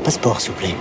passeport, s'il vous plaît.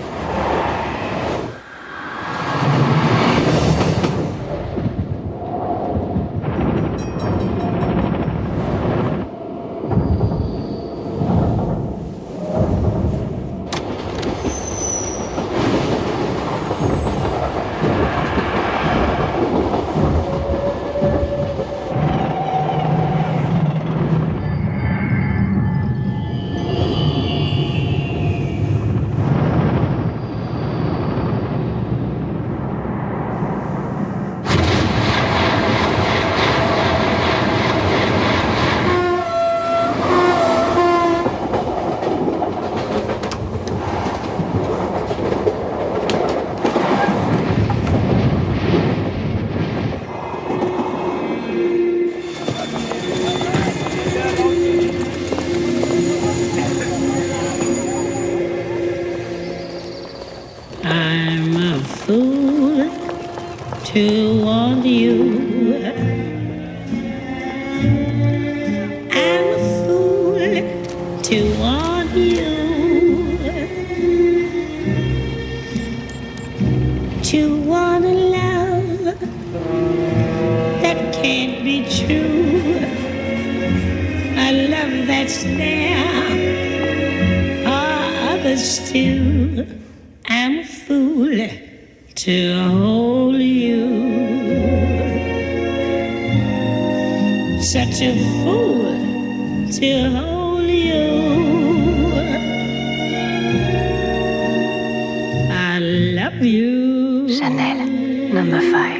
To want you, I'm a fool to want you, to want a love that can't be true, a love that's there for others too. I'm a fool to hold you. Such a fool to hold you. I love you. Chanel, number 5.